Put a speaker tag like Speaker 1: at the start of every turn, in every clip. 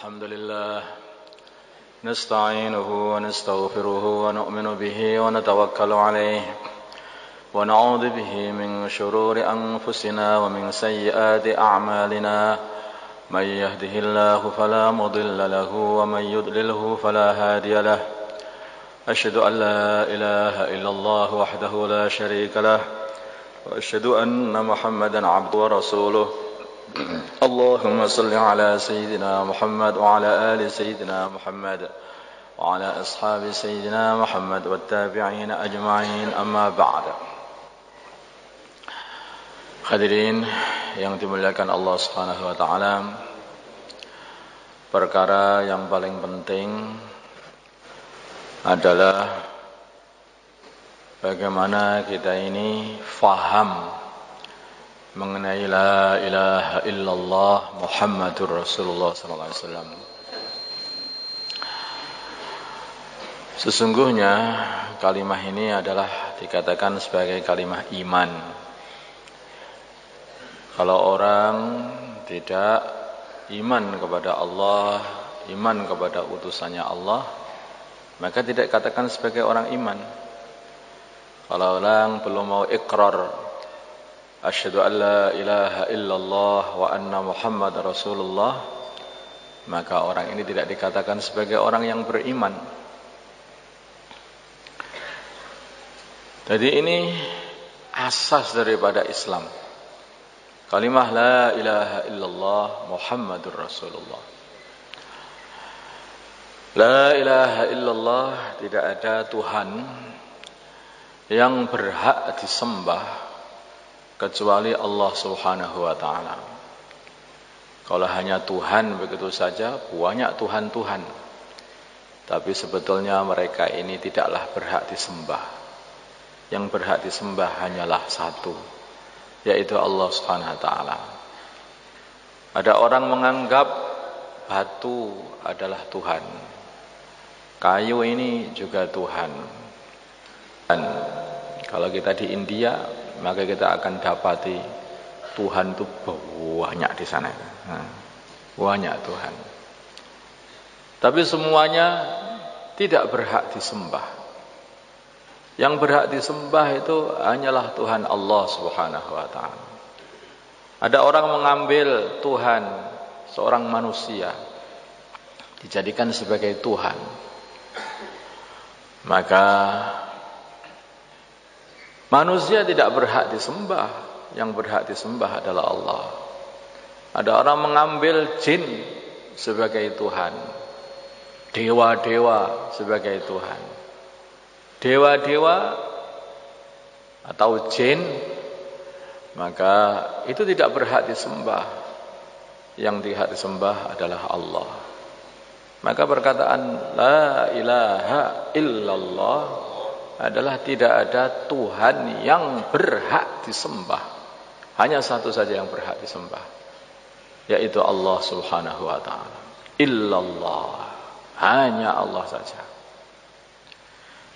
Speaker 1: الحمد لله نستعينه ونستغفره ونؤمن به ونتوكل عليه ونعوذ به من شرور أنفسنا ومن سيئات أعمالنا من يهده الله فلا مضل له ومن يضلله فلا هادي له أشهد أن لا إله إلا الله وحده لا شريك له وأشهد أن محمدا عبده ورسوله اللهم صل على سيدنا محمد وعلى آل سيدنا محمد وعلى أصحاب سيدنا محمد والتابعين أجمعين أما بعد. Hadirin yang dimuliakan Allah Subhanahu wa taala, perkara yang paling penting adalah bagaimana kita ini faham mengenai la ilaha illallah Muhammadur Rasulullah sallallahu alaihi wasallam. Sesungguhnya kalimah ini adalah dikatakan sebagai kalimah iman. Kalau orang tidak iman kepada Allah, iman kepada utusannya Allah, maka tidak dikatakan sebagai orang iman. Kalau orang belum mau ikrar asyhadu an la ilaha illallah wa anna Muhammad Rasulullah, maka orang ini tidak dikatakan sebagai orang yang beriman. Jadi ini asas daripada Islam. Kalimah la ilaha illallah Muhammadur Rasulullah. La ilaha illallah, tidak ada Tuhan yang berhak disembah kecuali Allah Subhanahu wa taala. Kalau hanya Tuhan begitu saja, banyak Tuhan-Tuhan. Tapi sebetulnya mereka ini tidaklah berhak disembah. Yang berhak disembah hanyalah satu, yaitu Allah Subhanahu wa taala. Ada orang menganggap batu adalah Tuhan. Kayu ini juga Tuhan. Dan kalau kita di India, maka kita akan dapati Tuhan itu banyak di sana. Banyak Tuhan. Tapi semuanya tidak berhak disembah. Yang berhak disembah itu hanyalah Tuhan Allah Subhanahu wa taala. Ada orang mengambil Tuhan seorang manusia dijadikan sebagai Tuhan. Maka manusia tidak berhak disembah, yang berhak disembah adalah Allah. Ada orang mengambil jin sebagai Tuhan, dewa-dewa sebagai Tuhan. Dewa-dewa atau jin, maka itu tidak berhak disembah. Yang berhak disembah adalah Allah. Maka perkataan la ilaha illallah adalah tidak ada Tuhan yang berhak disembah. Hanya satu saja yang berhak disembah, yaitu Allah Subhanahu wa taala. Illallah, hanya Allah saja.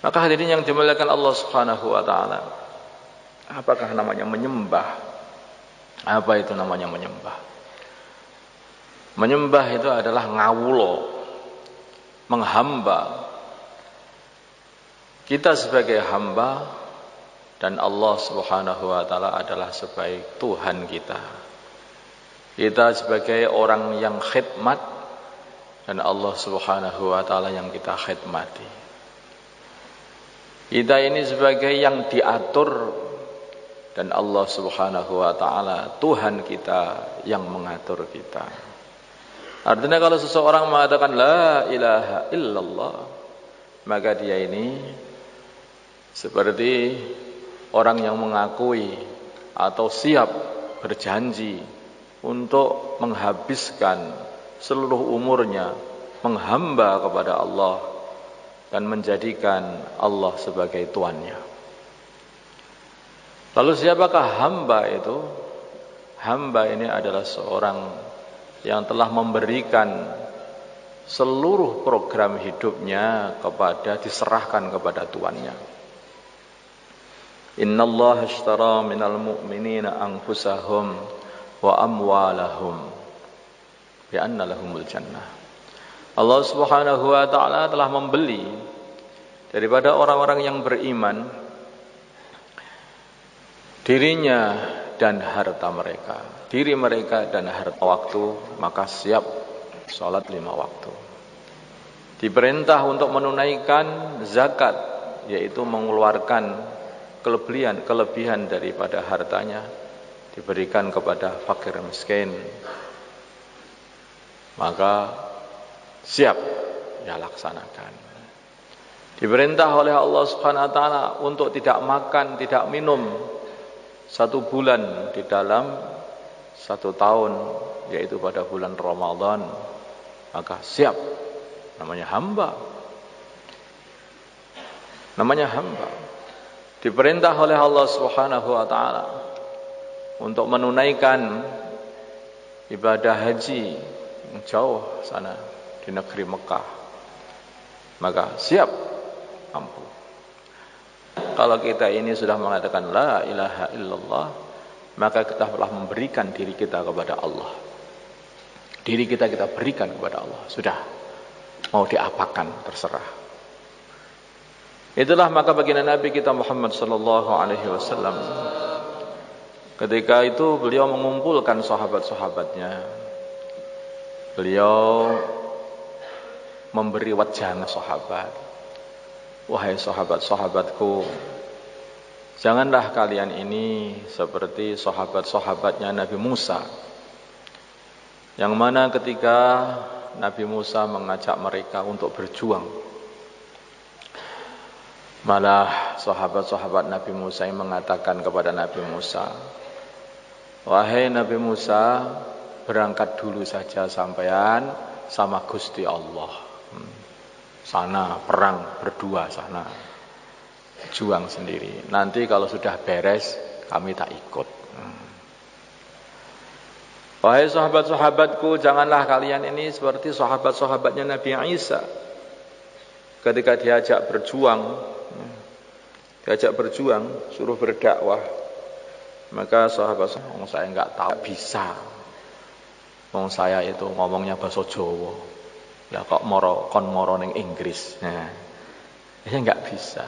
Speaker 1: Maka hadirin yang dimuliakan Allah Subhanahu wa taala, apakah namanya menyembah? Apa itu namanya menyembah? Menyembah itu adalah ngawulo, menghamba. Kita sebagai hamba dan Allah Subhanahu wa taala adalah sebagai Tuhan kita. Kita sebagai orang yang khidmat dan Allah Subhanahu wa taala yang kita khidmati. Kita ini sebagai yang diatur dan Allah Subhanahu wa taala Tuhan kita yang mengatur kita. Artinya kalau seseorang mengatakan la ilaha illallah, maka dia ini seperti orang yang mengakui atau siap berjanji untuk menghabiskan seluruh umurnya menghamba kepada Allah dan menjadikan Allah sebagai tuannya. Lalu siapakah hamba itu? Hamba ini adalah seorang yang telah memberikan seluruh program hidupnya diserahkan kepada tuannya. Innallaha ashtara minal mu'minina anfusahum wa amwalahum bi anna lahumul jannah. Allah Subhanahu wa taala telah membeli daripada orang-orang yang beriman dirinya dan harta mereka, diri mereka dan harta waktu, maka siap salat 5 waktu. Diperintah untuk menunaikan zakat, yaitu mengeluarkan kelebihan daripada hartanya diberikan kepada fakir miskin, maka siap ya laksanakan. Diperintah oleh Allah Subhanahu wa taala untuk tidak makan, tidak minum 1 bulan di dalam 1 tahun, yaitu pada bulan Ramadan, maka siap. Namanya hamba. Namanya hamba. Diperintah oleh Allah Subhanahu wa taala untuk menunaikan ibadah haji yang jauh sana di negeri Mekah, maka siap mampu. Kalau kita ini sudah mengatakan la ilaha illallah, maka kita telah memberikan diri kita kepada Allah. Diri kita berikan kepada Allah. Sudah, mau diapakan terserah. Itulah maka baginda Nabi kita Muhammad sallallahu alaihi wasallam. Ketika itu beliau mengumpulkan sahabat-sahabatnya. Beliau memberi wajana sahabat. Wahai sahabat-sahabatku, janganlah kalian ini seperti sahabat-sahabatnya Nabi Musa, yang mana ketika Nabi Musa mengajak mereka untuk berjuang, malah sahabat-sahabat Nabi Musa yang mengatakan kepada Nabi Musa, wahai Nabi Musa, berangkat dulu saja sampean sama Gusti Allah. Sana perang berdua sana, juang sendiri. Nanti kalau sudah beres kami tak ikut. Wahai sahabat-sahabatku, janganlah kalian ini seperti sahabat-sahabatnya Nabi Isa. Ketika diajak berjuang, suruh berdakwah, maka sahabat saya enggak tahu, bisa. Wong saya itu ngomongnya bahasa Jawa. Ya kok moro ning Inggris. Nah, ya enggak bisa.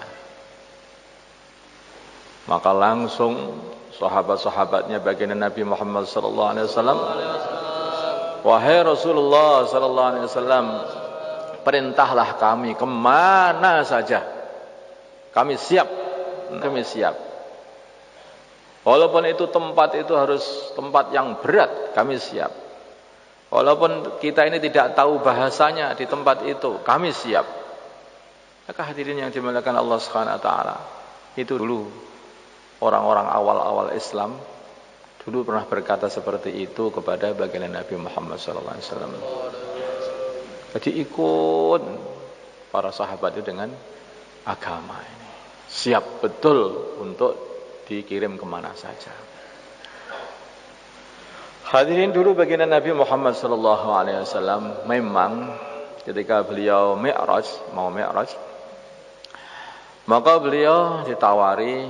Speaker 1: Maka langsung sahabat-sahabatnya baginda Nabi Muhammad sallallahu alaihi wasallam, wahai Rasulullah sallallahu alaihi wasallam, perintahlah kami kemana saja. Kami siap. Walaupun itu tempat itu harus tempat yang berat, kami siap. Walaupun kita ini tidak tahu bahasanya di tempat itu, kami siap. Maka hadirin yang dimuliakan Allah Subhanahu wa taala, itu dulu orang-orang awal-awal Islam dulu pernah berkata seperti itu kepada baginda Nabi Muhammad sallallahu alaihi wasallam. Jadi ikut para sahabat itu dengan agama ini. Siap betul untuk dikirim kemana saja. Hadirin, dulu baginda Nabi Muhammad sallallahu alaihi wasallam memang ketika beliau mau Mi'raj, maka beliau ditawari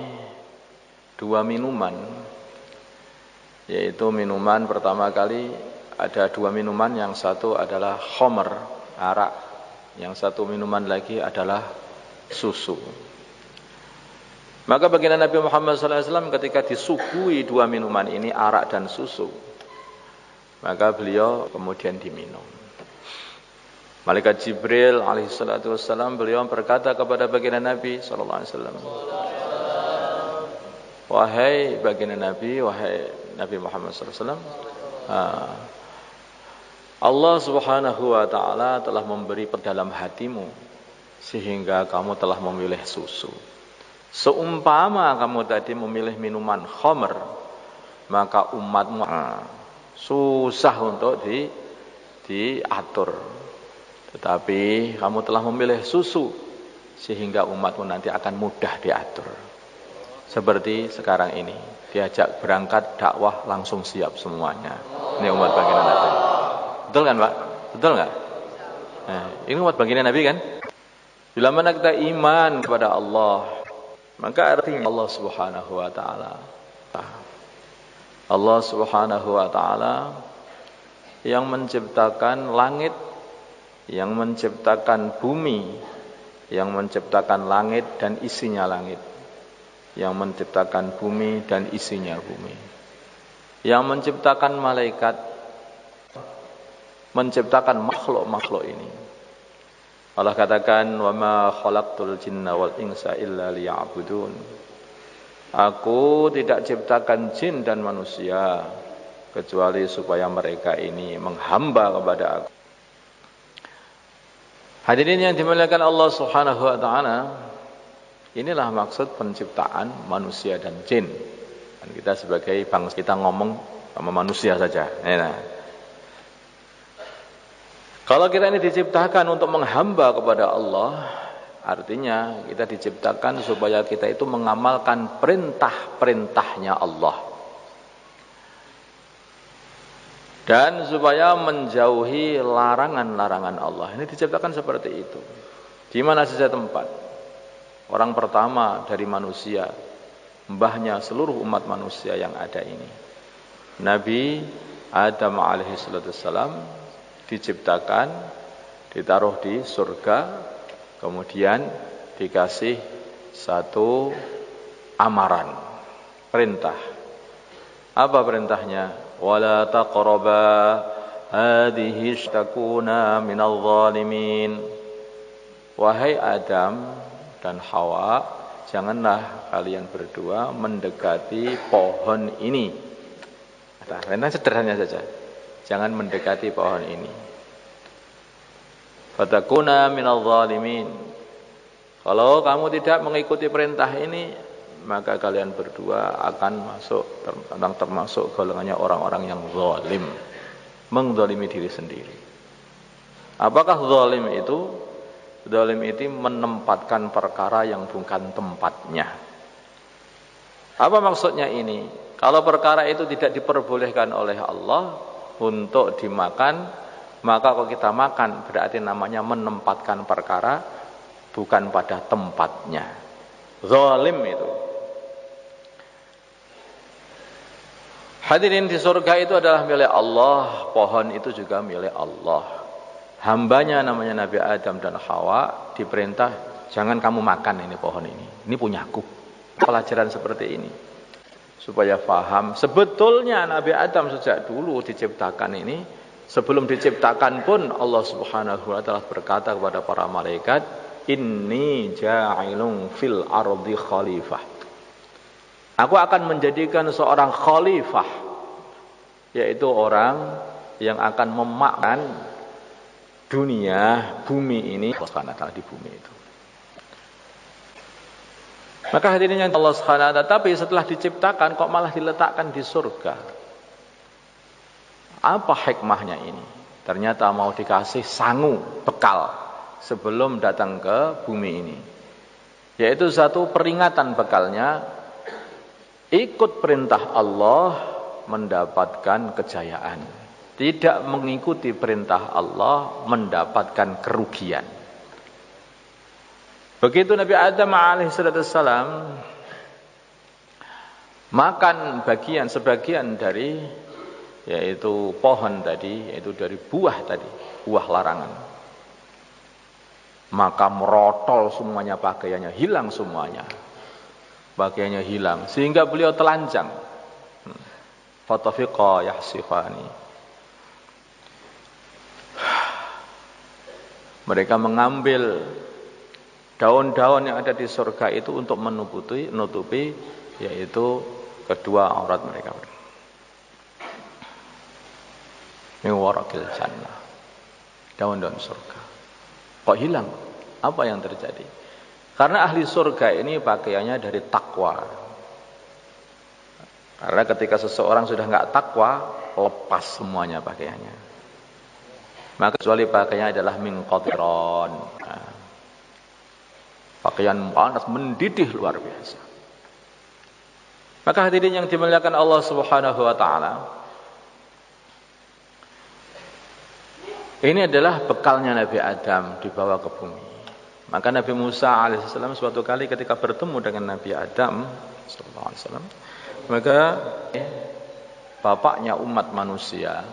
Speaker 1: 2 minuman, yaitu minuman pertama kali ada 2 minuman, yang satu adalah khamr, arak, yang satu minuman lagi adalah susu. Maka baginda Nabi Muhammad SAW ketika disuguhi 2 minuman ini, arak dan susu, maka beliau kemudian diminum. Malaikat Jibril alaihissalatu wassalam, beliau berkata kepada baginda Nabi SAW, wahai baginda Nabi, wahai Nabi Muhammad SAW, Allah Subhanahu wa ta'ala telah memberi dalam hatimu sehingga kamu telah memilih susu. Seumpama kamu tadi memilih minuman khamr, maka umatmu susah untuk diatur. Tetapi kamu telah memilih susu sehingga umatmu nanti akan mudah diatur. Seperti sekarang ini, diajak berangkat dakwah langsung siap semuanya. Ini umat baginda Nabi. Betul kan, Pak? Betul enggak? Nah, ini umat baginda Nabi kan? Bila mana kita iman kepada Allah, maka artinya Allah Subhanahu wa ta'ala, Allah Subhanahu wa ta'ala yang menciptakan langit yang menciptakan bumi, yang menciptakan langit dan isinya langit, yang menciptakan bumi dan isinya bumi, yang menciptakan malaikat, menciptakan makhluk-makhluk ini. Allah katakan, "Wa ma khalaqtul jinna wal insa illa liya'budun." Aku tidak ciptakan jin dan manusia kecuali supaya mereka ini menghamba kepada aku. Hadirin yang dimuliakan Allah Subhanahu wa taala, inilah maksud penciptaan manusia dan jin. Dan kita sebagai bangsa kita ngomong sama manusia saja. Nah, kalau kita ini diciptakan untuk menghamba kepada Allah, artinya kita diciptakan supaya kita itu mengamalkan perintah-perintahnya Allah. Dan supaya menjauhi larangan-larangan Allah. Ini diciptakan seperti itu. Di mana saja tempat. Orang pertama dari manusia, mbahnya seluruh umat manusia yang ada ini, Nabi Adam alaihissalam, diciptakan, ditaruh di surga, kemudian dikasih satu amaran, perintah. Apa perintahnya? Wala taqraba hadhihi takuna minal zalimin. Wahai Adam dan Hawa, janganlah kalian berdua mendekati pohon ini. Nah, sederhana saja. Jangan mendekati pohon ini. Fatakuna minal zalimin. Kalau kamu tidak mengikuti perintah ini, maka kalian berdua akan termasuk golongannya orang-orang yang zalim, menzalimi diri sendiri. Apakah zalim itu? Zalim itu menempatkan perkara yang bukan tempatnya. Apa maksudnya ini? Kalau perkara itu tidak diperbolehkan oleh Allah untuk dimakan, maka kalau kita makan berarti namanya menempatkan perkara bukan pada tempatnya. Zalim itu. Hadirin, di surga itu adalah milik Allah, pohon itu juga milik Allah. Hambanya namanya Nabi Adam dan Hawa diperintah, jangan kamu makan ini pohon ini punyaku. Pelajaran seperti ini supaya faham sebetulnya Nabi Adam sejak dulu diciptakan ini, sebelum diciptakan pun Allah Subhanahu wa taala berkata kepada para malaikat, inni ja'ilun fil ardi khalifah. Aku akan menjadikan seorang khalifah, yaitu orang yang akan memakan dunia, bumi ini, Allah Subhanahu wa taala di bumi itu. Maka hadirin yang Allah Subhanahu wa taala, tapi setelah diciptakan kok malah diletakkan di surga. Apa hikmahnya ini? Ternyata mau dikasih sangu, bekal sebelum datang ke bumi ini. Yaitu satu peringatan bekalnya, ikut perintah Allah mendapatkan kejayaan. Tidak mengikuti perintah Allah mendapatkan kerugian. Begitu Nabi Adam alaihissalam makan sebagian dari yaitu pohon tadi, yaitu dari buah tadi, buah larangan. Maka merotol semuanya pakaiannya, hilang semuanya. Pakaiannya hilang sehingga beliau telanjang. Fatafiqa yahsifani. Mereka mengambil daun-daun yang ada di surga itu untuk menutupi yaitu kedua aurat mereka. Min warakil jannah. Daun-daun surga. Kok hilang? Apa yang terjadi? Karena ahli surga ini pakaiannya dari takwa. Karena ketika seseorang sudah enggak takwa, lepas semuanya pakaiannya. Maka kecuali pakaiannya adalah min qatiran. Nah, pakaian panas mendidih luar biasa. Maka hadirin yang dimuliakan Allah Subhanahu wa taala, ini adalah bekalnya Nabi Adam dibawa ke bumi. Maka Nabi Musa alaihissalam suatu kali ketika bertemu dengan Nabi Adam sallallahu alaihi wasallam, maka bapaknya umat manusia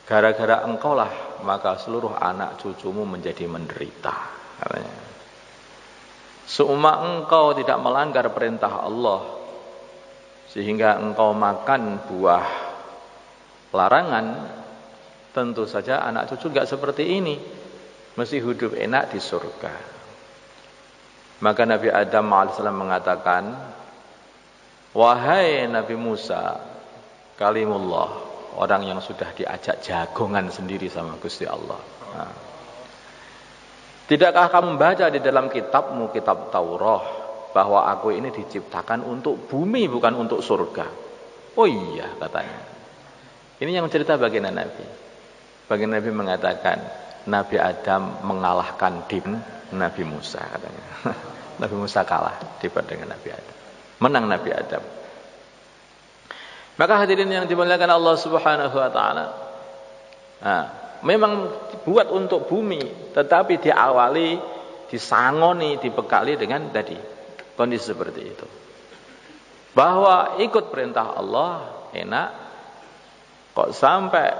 Speaker 1: gara-gara engkaulah maka seluruh anak cucumu menjadi menderita, katanya. Seumpama engkau tidak melanggar perintah Allah sehingga engkau makan buah larangan, tentu saja anak cucu enggak seperti ini, mesti hidup enak di surga. Maka Nabi Adam alaihissalam mengatakan, wahai Nabi Musa, kalimullah, orang yang sudah diajak jagongan sendiri sama Gusti Allah. Nah, tidakkah kamu baca di dalam kitabmu, kitab Taurat, bahwa aku ini diciptakan untuk bumi bukan untuk surga? Oh iya, katanya. Ini yang cerita baginda Nabi. Baginda Nabi mengatakan, Nabi Adam mengalahkan Nabi Musa, katanya. Nabi Musa kalah dibandingkan Nabi Adam. Menang Nabi Adam. Maka hadirin yang dimuliakan Allah Subhanahu wa taala. Nah, memang buat untuk bumi, tetapi diawali, disangoni, dibekali dengan tadi kondisi seperti itu. Bahwa ikut perintah Allah enak, kok sampai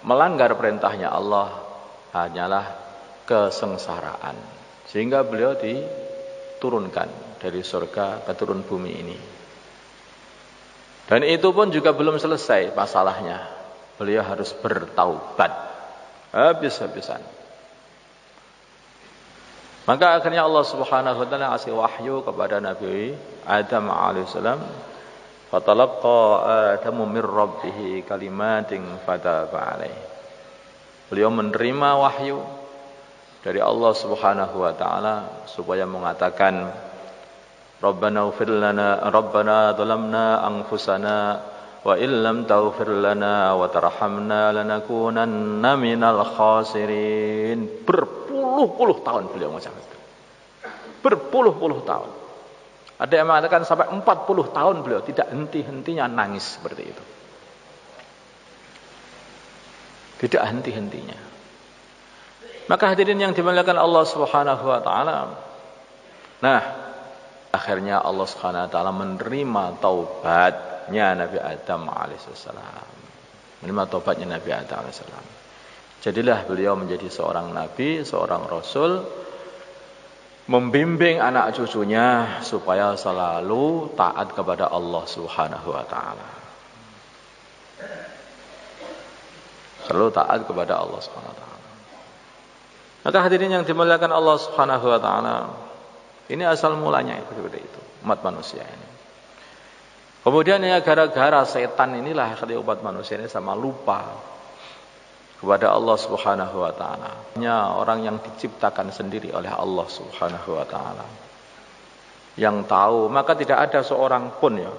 Speaker 1: melanggar perintahnya Allah hanyalah kesengsaraan. Sehingga beliau diturunkan dari surga ke turun bumi ini. Dan itu pun juga belum selesai masalahnya. Beliau harus bertaubat habis-habisan. Maka akhirnya Allah Subhanahu wa taala kasih wahyu kepada Nabi Adam alaihissalam. Fatalaqa Adamu mir rabbih kalimatin fataba alaihi. Beliau menerima wahyu dari Allah Subhanahu wa taala supaya mengatakan, Rabbana ighfir lana Rabbana zalamna anfusana wa illam taghfir lana wa tarhamna lanakunanna minal khasirin. Berpuluh-puluh tahun beliau mengucapkan itu. Berpuluh-puluh tahun. Ada yang mengatakan sampai 40 tahun beliau tidak henti-hentinya nangis seperti itu. Tidak henti-hentinya. Maka hadirin yang dimuliakan Allah Subhanahu wa taala. Nah, akhirnya Allah Subhanahu wa taala menerima taubatnya Nabi Adam alaihissalam. Menerima taubatnya Nabi Adam alaihissalam. Jadilah beliau menjadi seorang nabi, seorang rasul, membimbing anak cucunya supaya selalu taat kepada Allah Subhanahu wa taala. Selalu taat kepada Allah Subhanahu wa taala. Maka hadirin yang dimuliakan Allah Subhanahu wa taala, ini asal mulanya seperti itu, umat manusia ini. Kemudian ya gara-gara setan inilah umat manusia ini sama lupa kepada Allah Subhanahu wa taala. Hanya orang yang diciptakan sendiri oleh Allah Subhanahu wa taala yang tahu, maka tidak ada seorang pun ya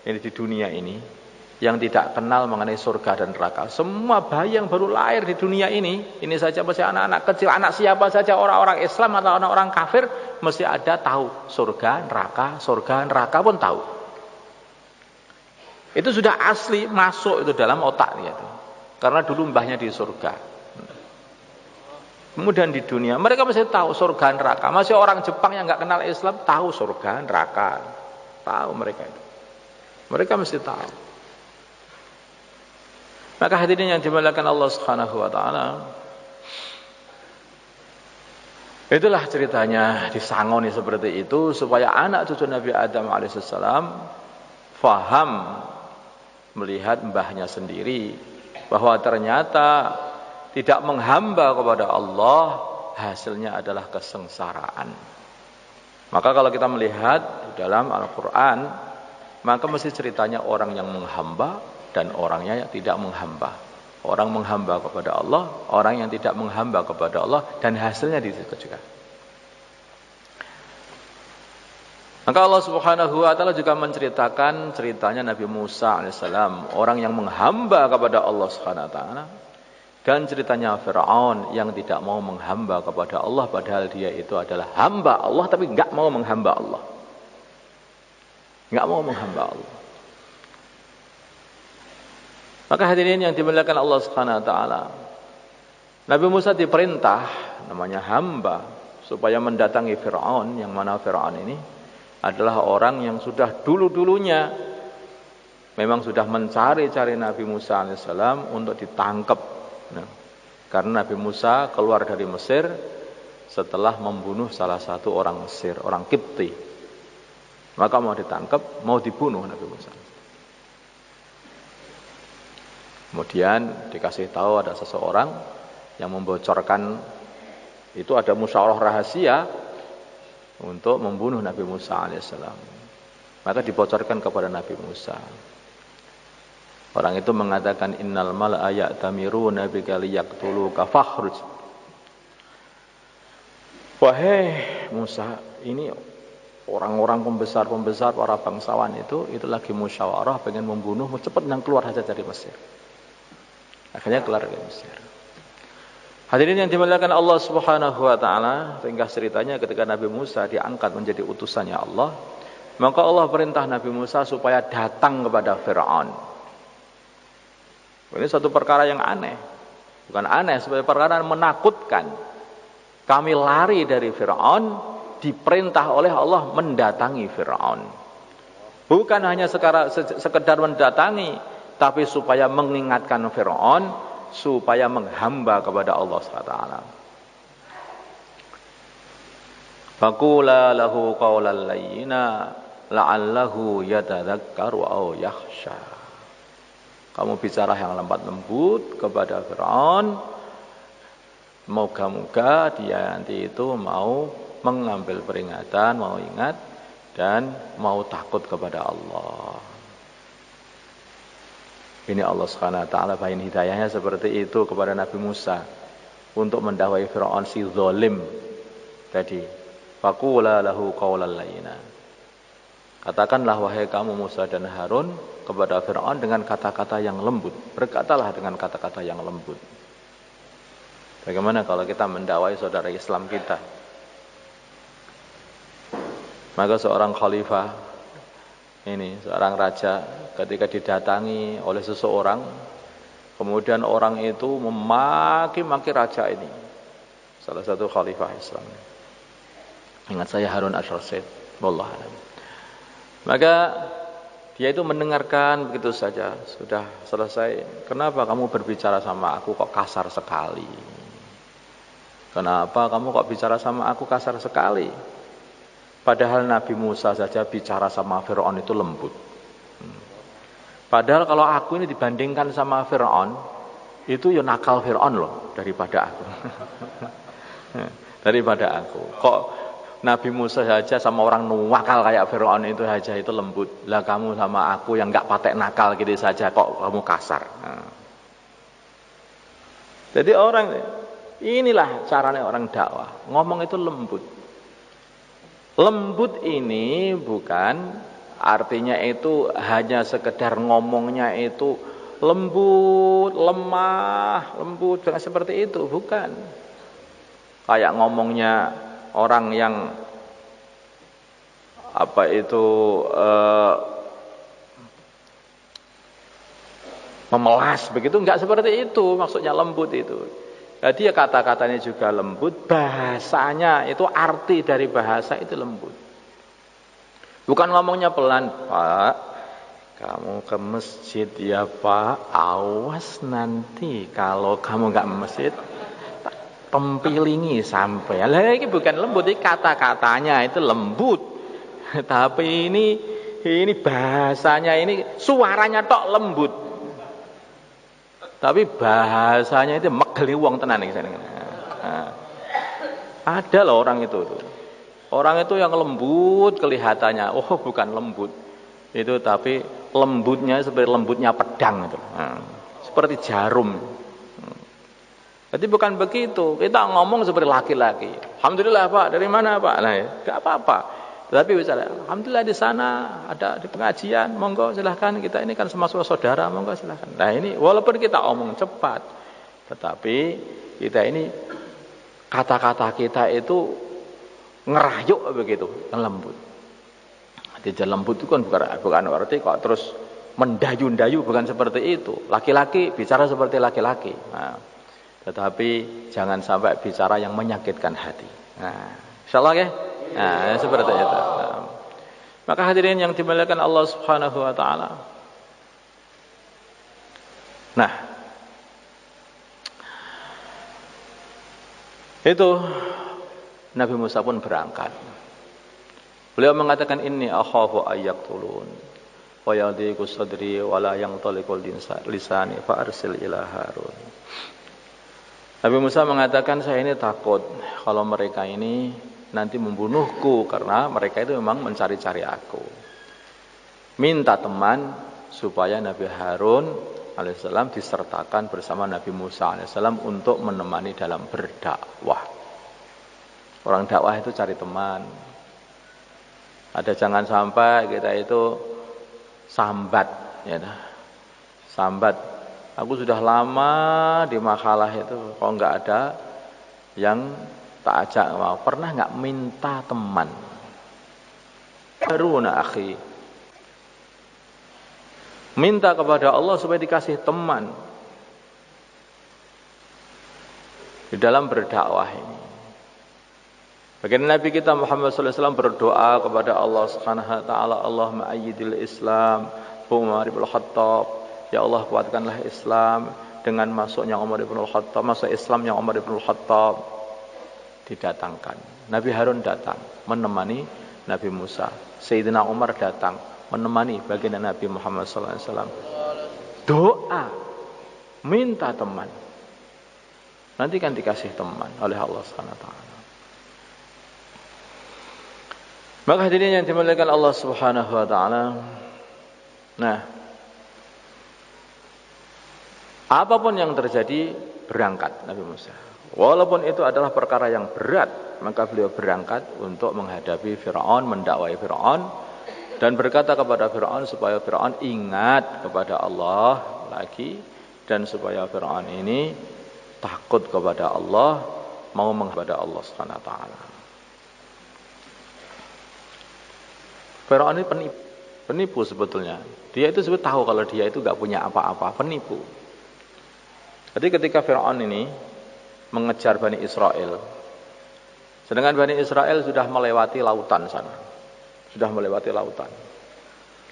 Speaker 1: ini di dunia ini yang tidak kenal mengenai surga dan neraka. Semua bayi yang baru lahir di dunia ini saja masih anak-anak kecil, anak siapa saja, orang-orang Islam atau orang-orang kafir, mesti ada tahu surga, neraka pun tahu. Itu sudah asli masuk itu dalam otak dia itu. Karena dulu mbahnya di surga. Kemudian di dunia mereka masih tahu surga neraka. Masih orang Jepang yang nggak kenal Islam tahu surga neraka. Tahu mereka itu. Mereka mesti tahu. Maka hadirin yang dimuliakan Allah Subhanahu wa taala, itulah ceritanya disangoni seperti itu supaya anak cucu Nabi Adam alaihissalam faham melihat mbahnya sendiri bahwa ternyata tidak menghamba kepada Allah hasilnya adalah kesengsaraan. Maka kalau kita melihat di dalam Al-Quran, maka mesti ceritanya orang yang menghamba dan orangnya yang tidak menghamba. Orang menghamba kepada Allah, orang yang tidak menghamba kepada Allah, dan hasilnya di situ juga. Maka Allah Subhanahu wa taala juga menceritakan ceritanya Nabi Musa alaihissalam, orang yang menghamba kepada Allah Subhanahu wa taala, dan ceritanya Firaun yang tidak mau menghamba kepada Allah padahal dia itu adalah hamba Allah tapi enggak mau menghamba Allah. Enggak mau menghamba Allah. Maka hadirin yang dimuliakan Allah Subhanahu wa taala, Nabi Musa diperintah namanya hamba supaya mendatangi Firaun, yang mana Firaun ini adalah orang yang sudah dulu-dulunya memang sudah mencari-cari Nabi Musa alaihissalam untuk ditangkap. Nah, karena Nabi Musa keluar dari Mesir setelah membunuh salah satu orang Mesir, orang Kipti. Maka mau ditangkap, mau dibunuh Nabi Musa. Kemudian dikasih tahu ada seseorang yang membocorkan, itu ada musyawarah rahasia untuk membunuh Nabi Musa alaihissalam. Maka dibocorkan kepada Nabi Musa. Orang itu mengatakan, innal mala'a ya'tamiruna bika liyaqtuluka fakhruj. Wahai Musa, ini orang-orang pembesar-pembesar para bangsawan itu lagi musyawarah pengen membunuh, cepat yang keluar saja dari Mesir. Akhirnya keluar dari Mesir. Hadirin yang dimuliakan Allah Subhanahu wa taala, ringkas ceritanya ketika Nabi Musa diangkat menjadi utusannya Allah, maka Allah perintah Nabi Musa supaya datang kepada Fir'aun. Ini suatu perkara yang aneh. Bukan aneh, sebagai perkara yang menakutkan. Kami lari dari Fir'aun, diperintah oleh Allah mendatangi Fir'aun. Bukan hanya sekedar mendatangi, tapi supaya mengingatkan Fir'aun, supaya menghamba kepada Allah SWT. Faqula lahu qawlan layyina la'allahu yatadhakkaru aw yakhsha. Kamu bicara yang lempat lembut kepada Fir'aun, moga-moga dia nanti itu mau mengambil peringatan, mau ingat dan mau takut kepada Allah. Ini Allah Subhanahu wa taala bayin hidayahnya seperti itu kepada Nabi Musa untuk mendakwai Fir'aun si zalim tadi. Faqula lahu qawlan layyina. Katakanlah wahai kamu Musa dan Harun kepada Fir'aun dengan kata-kata yang lembut. Berkatalah dengan kata-kata yang lembut. Bagaimana kalau kita mendakwai saudara Islam kita? Maka seorang khalifah ini, seorang raja ketika didatangi oleh seseorang, kemudian orang itu memaki-maki raja ini, salah satu khalifah Islam. Ingat saya Harun Ar-Rasyid, wallahu a'lam. Maka dia itu mendengarkan begitu saja, sudah selesai. Kenapa kamu berbicara sama aku kok kasar sekali? Kenapa kamu kok bicara sama aku kasar sekali? Padahal Nabi Musa saja bicara sama Fir'aun itu lembut. Padahal kalau aku ini dibandingkan sama Fir'aun, itu ya nakal Fir'aun loh daripada aku. Daripada aku. Kok Nabi Musa saja sama orang nuwakal kayak Fir'aun itu saja itu lembut. Lah kamu sama aku yang gak patek nakal gitu saja kok kamu kasar. Jadi inilah caranya orang dakwah. Ngomong itu lembut. Lembut ini bukan artinya itu hanya sekedar ngomongnya itu lembut, lemah, lembut, jangan seperti itu, bukan. Kayak ngomongnya orang yang memelas begitu, enggak seperti itu maksudnya lembut itu. Jadi ya kata-katanya juga lembut, bahasanya itu arti dari bahasa itu lembut. Bukan ngomongnya pelan, Pak, kamu ke masjid ya Pak, awas nanti kalau kamu nggak masjid, tempilingi sampai. Lah ini bukan lembut, ini kata-katanya itu lembut. Tapi ini bahasanya ini suaranya tok lembut. Tapi bahasanya itu megeli wong tenan iki. Ada loh orang itu tuh. Orang itu yang lembut kelihatannya, oh bukan lembut. Itu tapi lembutnya seperti lembutnya pedang itu. Seperti jarum. Jadi bukan begitu. Kita ngomong seperti laki-laki. Alhamdulillah Pak, dari mana Pak? Nah, enggak apa-apa. Tetapi misalnya, alhamdulillah di sana ada di pengajian, monggo silahkan, kita ini kan sama saudara, monggo silahkan. Nah ini walaupun kita omong cepat, tetapi kita ini kata-kata kita itu ngerayu begitu, lembut. Jadi lembut itu kan bukan arti kok terus mendayu-dayu, bukan seperti itu. Laki-laki bicara seperti laki-laki. Nah, tetapi jangan sampai bicara yang menyakitkan hati. Nah, insyaallah ya. Nah, seperti itu. Nah, maka hadirin yang dimuliakan Allah Subhanahu wa taala. Nah, itu Nabi Musa pun berangkat. Beliau mengatakan inni akhafu ayyaqtulun wa yadhiqu sadri wa la yanṭaliqu lisani fa arsil ila Harun. Nabi Musa mengatakan saya ini takut kalau mereka ini nanti membunuhku karena mereka itu memang mencari-cari aku. Minta teman supaya Nabi Harun alaihissalam disertakan bersama Nabi Musa alaihissalam untuk menemani dalam berdakwah. Orang dakwah itu cari teman. Ada jangan sampai kita itu sambat, ya, sambat. Aku sudah lama di makalah itu, kok nggak ada yang tak ajak mau. Pernah nggak minta teman? Haruna akhi, minta kepada Allah supaya dikasih teman di dalam berdakwah ini. Bagaimana Nabi kita Muhammad SAW berdoa kepada Allah Subhanahu Wa Taala, Allahumma ayyidil Islam, Umar ibn Khattab. Ya Allah kuatkanlah Islam dengan masuknya Umar ibn Khattab, masuk Islamnya Umar ibn Khattab. Didatangkan. Nabi Harun datang menemani Nabi Musa. Sayyidina Umar datang menemani baginda Nabi Muhammad SAW. Doa, minta teman. Nanti kan dikasih teman oleh Allah Subhanahu Wa Taala. Maka hadirin yang dimuliakan Allah Subhanahu Wa Taala. Nah, apapun yang terjadi, berangkat Nabi Musa. Walaupun itu adalah perkara yang berat, maka beliau berangkat untuk menghadapi Fir'aun, mendakwai Fir'aun, dan berkata kepada Fir'aun supaya Fir'aun ingat kepada Allah lagi, dan supaya Fir'aun ini takut kepada Allah, mau menghadap Allah Subhanahu Wa Taala. Fir'aun ini penipu sebetulnya. Dia itu sebetulnya tahu kalau dia itu gak punya apa-apa, penipu. Jadi ketika Fir'aun ini mengejar Bani Israel, sedangkan Bani Israel sudah melewati lautan sana, sudah melewati lautan.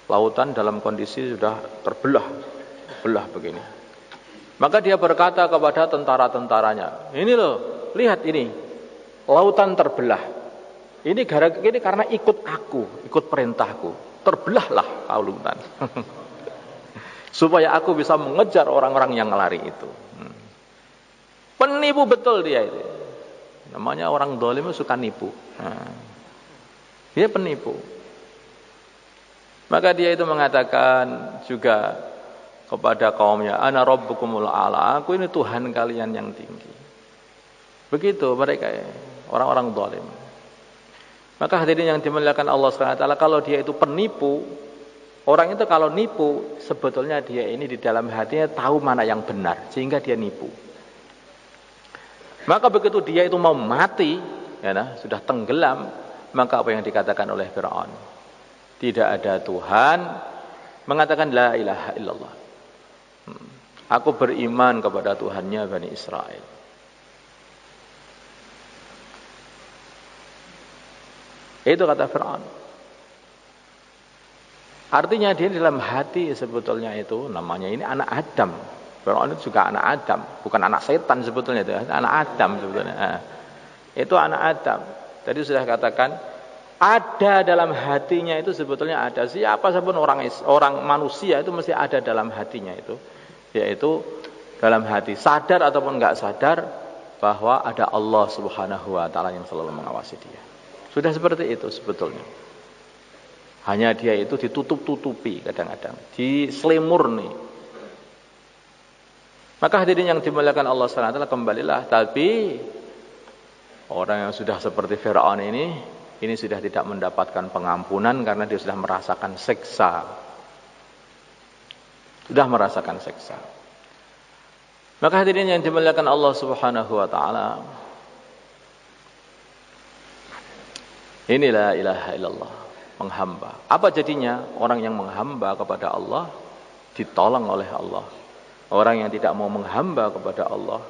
Speaker 1: Lautan dalam kondisi sudah terbelah begini. Maka dia berkata kepada tentara-tentaranya, ini loh, lihat ini, lautan terbelah. Ini karena ikut aku, ikut perintahku, terbelahlah lautan. Supaya aku bisa mengejar orang-orang yang lari itu. Penipu betul dia itu. Namanya orang zalim suka nipu. Dia penipu. Maka dia itu mengatakan juga kepada kaumnya, ana rabbukumul a'la, aku ini Tuhan kalian yang tinggi. Begitu mereka, orang-orang zalim. Maka hadirin yang dimuliakan Allah SWT, kalau dia itu penipu, orang itu kalau nipu, sebetulnya dia ini di dalam hatinya tahu mana yang benar, sehingga dia nipu. Maka begitu dia itu mau mati, ya, sudah tenggelam, maka apa yang dikatakan oleh Fir'aun? Tidak ada Tuhan, mengatakan la ilaha illallah. Aku beriman kepada Tuhannya Bani Israel. Itu kata Fir'aun. Artinya dia dalam hati sebetulnya itu namanya ini anak Adam. Fir'aun itu juga anak Adam, bukan anak setan sebetulnya itu, anak Adam sebetulnya. Itu anak Adam. Tadi sudah katakan ada dalam hatinya itu sebetulnya ada. Siapa pun orang manusia itu mesti ada dalam hatinya itu, yaitu dalam hati sadar ataupun enggak sadar bahwa ada Allah Subhanahu Wa Taala yang selalu mengawasi dia. Sudah seperti itu sebetulnya. Hanya dia itu ditutup-tutupi kadang-kadang, diselimurni. Maka hadirin yang dimuliakan Allah SWT, kembalilah. Tapi orang yang sudah seperti Fir'aun ini sudah tidak mendapatkan pengampunan karena dia sudah merasakan siksa. Sudah merasakan siksa. Maka hadirin yang dimuliakan Allah Subhanahu Wa Taala, inilah ilaha illallah, menghamba. Apa jadinya orang yang menghamba kepada Allah ditolong oleh Allah. Orang yang tidak mau menghamba kepada Allah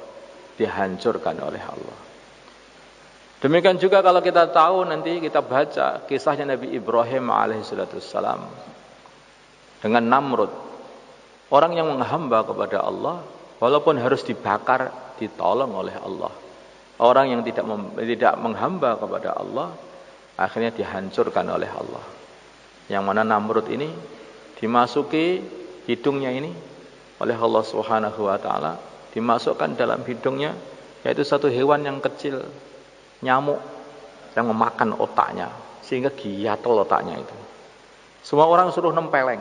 Speaker 1: dihancurkan oleh Allah. Demikian juga kalau kita tahu, nanti kita baca kisahnya Nabi Ibrahim alaihissalam dengan Namrud. Orang yang menghamba kepada Allah, walaupun harus dibakar, ditolong oleh Allah. Orang yang tidak menghamba kepada Allah, akhirnya dihancurkan oleh Allah. Yang mana Namrud ini dimasuki hidungnya ini oleh Allah Subhanahu wa taala, dimasukkan dalam hidungnya, yaitu satu hewan yang kecil, nyamuk yang memakan otaknya sehingga giatel otaknya itu. Semua orang suruh nempeleng.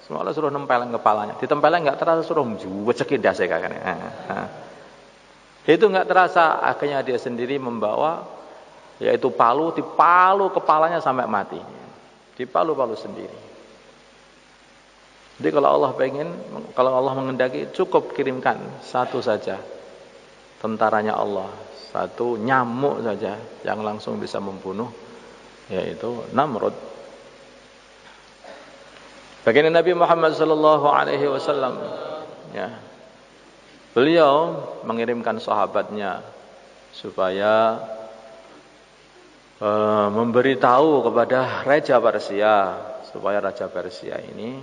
Speaker 1: Semua orang suruh nempeleng kepalanya. Ditempeleng enggak terasa, suruh wecekin dase kakaknya. Itu enggak terasa, akhirnya dia sendiri membawa yaitu palu, dipalu kepalanya sampai mati. Dipalu-palu sendiri. Jadi kalau Allah menghendaki, cukup kirimkan satu saja tentaranya Allah, satu nyamuk saja yang langsung bisa membunuh, yaitu Namrud. Baginda Nabi Muhammad sallallahu alaihi wasallam, ya, beliau mengirimkan sahabatnya supaya memberitahu kepada Raja Persia supaya Raja Persia ini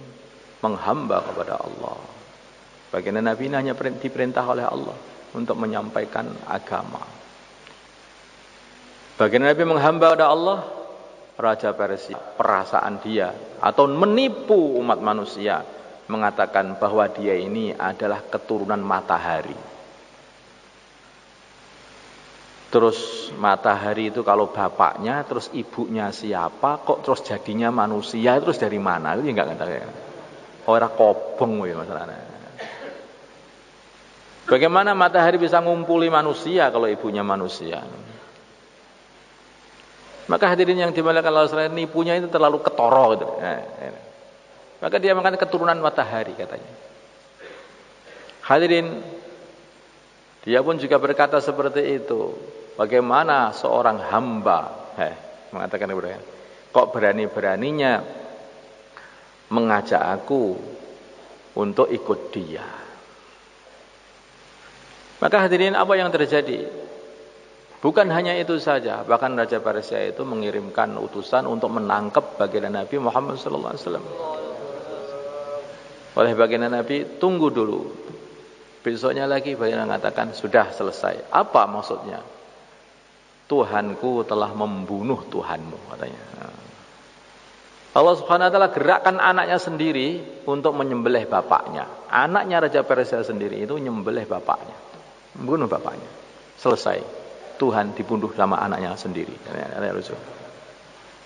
Speaker 1: menghamba kepada Allah. Baginda Nabi hanya diperintah oleh Allah untuk menyampaikan agama. Baginda Nabi menghamba kepada Allah, Raja Persia, perasaan dia atau menipu umat manusia, mengatakan bahwa dia ini adalah keturunan matahari. Terus matahari itu kalau bapaknya, terus ibunya siapa, kok terus jadinya manusia, terus dari mana? Itu enggak ngerti. Orang kobong ya masalahnya. Bagaimana matahari bisa ngumpuli manusia kalau ibunya manusia? Maka hadirin yang dimuliakan Allah sekalian, nipunya itu terlalu ketoro gitu. Maka dia mengatakan keturunan matahari katanya. Hadirin, dia pun juga berkata seperti itu. Bagaimana seorang hamba mengatakan kepada, kok berani-beraninya mengajak aku untuk ikut dia. Maka hadirin, apa yang terjadi? Bukan hanya itu saja, bahkan Raja Persia itu mengirimkan utusan untuk menangkap baginda Nabi Muhammad SAW. Oleh baginda Nabi, tunggu dulu. Besoknya lagi baginda mengatakan, sudah selesai. Apa maksudnya? Tuhanku telah membunuh Tuhanmu, katanya. Allah Subhanahu wa taala gerakkan anaknya sendiri untuk menyembelih bapaknya. Anaknya Raja Persia sendiri itu menyembelih bapaknya, membunuh bapaknya. Selesai. Tuhan dibunuh sama anaknya sendiri.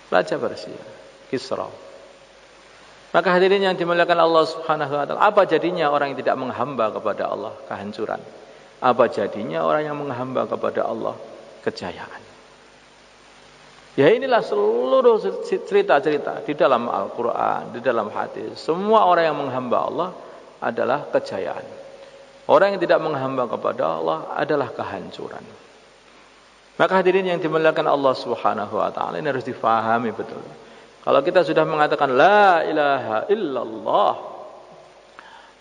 Speaker 1: Raja Persia, Kisra. Maka hadirin yang dimuliakan Allah Subhanahu wa taala, apa jadinya orang yang tidak menghamba kepada Allah? Kehancuran. Apa jadinya orang yang menghamba kepada Allah? Kejayaan. Ya inilah seluruh cerita-cerita di dalam Al-Quran, di dalam hadis. Semua orang yang menghamba Allah adalah kejayaan. Orang yang tidak menghamba kepada Allah adalah kehancuran. Maka hadirin yang dimuliakan Allah Subhanahu wa taala, ini harus difahami betul. Kalau kita sudah mengatakan la ilaha illallah,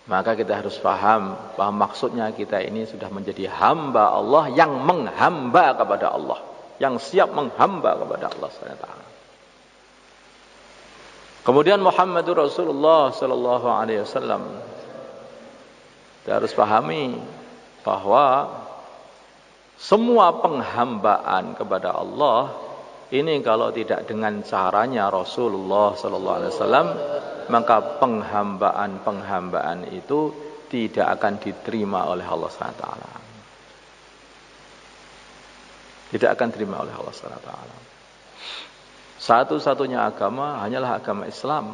Speaker 1: maka kita harus paham bahwa maksudnya kita ini sudah menjadi hamba Allah yang menghamba kepada Allah, yang siap menghamba kepada Allah SWT. Kemudian Muhammadur Rasulullah sallallahu alaihi wasallam, kita harus pahami bahwa semua penghambaan kepada Allah ini kalau tidak dengan caranya Rasulullah sallallahu alaihi wasallam, maka penghambaan itu tidak akan diterima oleh Allah SWT. Tidak akan diterima oleh Allah SWT. Satu-satunya agama hanyalah agama Islam.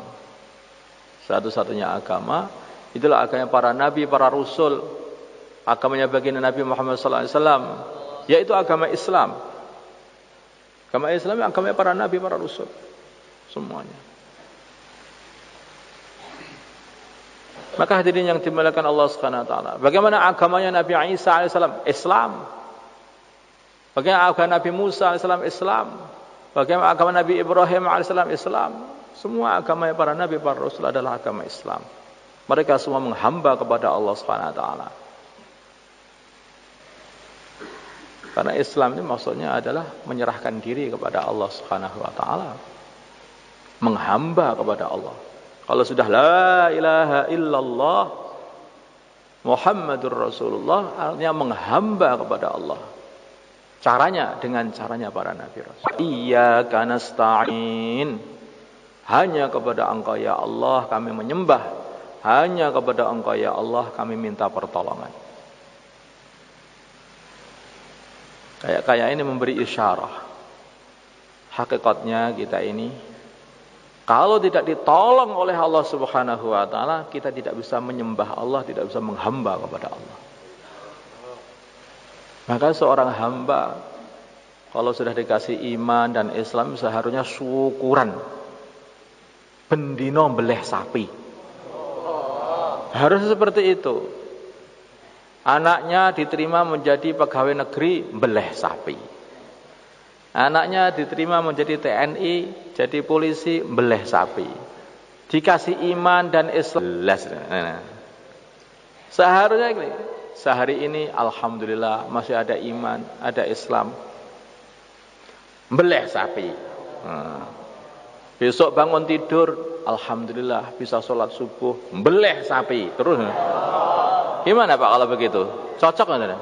Speaker 1: Satu-satunya agama itulah agama para nabi, para rasul. Agamanya baginda Nabi Muhammad SAW, yaitu agama Islam. Agama Islam agamanya para nabi, para rasul, semuanya. Maka hadirin yang dimuliakan Allah Subhanahu wa taala, bagaimana agamanya Nabi Isa alaihissalam? Islam. Bagaimana agama Nabi Musa alaihissalam? Islam. Bagaimana agama Nabi Ibrahim alaihissalam? Islam. Semua agamanya para nabi, para rasul adalah agama Islam. Mereka semua menghamba kepada Allah Subhanahu wa taala. Karena Islam ini maksudnya adalah menyerahkan diri kepada Allah Subhanahu wa taala. Menghamba kepada Allah. Kalau sudah la ilaha illallah Muhammadur Rasulullah, artinya menghamba kepada Allah. Caranya dengan caranya para nabi rasul. Iyyaka nasta'in. Hanya kepada Engkau ya Allah kami menyembah. Hanya kepada Engkau ya Allah kami minta pertolongan. Kayak ini memberi isyarah. Hakikatnya kita ini kalau tidak ditolong oleh Allah Subhanahu wa taala, kita tidak bisa menyembah Allah, tidak bisa menghamba kepada Allah. Maka seorang hamba kalau sudah dikasih iman dan Islam seharusnya syukuran. Bendino beleh sapi. Harus seperti itu. Anaknya diterima menjadi pegawai negeri, beleh sapi. Anaknya diterima menjadi TNI, jadi polisi, beleh sapi. Dikasih iman dan Islam. Seharusnya ini, sehari ini alhamdulillah masih ada iman, ada Islam. Beleh sapi. Besok bangun tidur, alhamdulillah bisa sholat subuh, beleh sapi. Terus. Gimana Pak kalau begitu? Cocok enggak?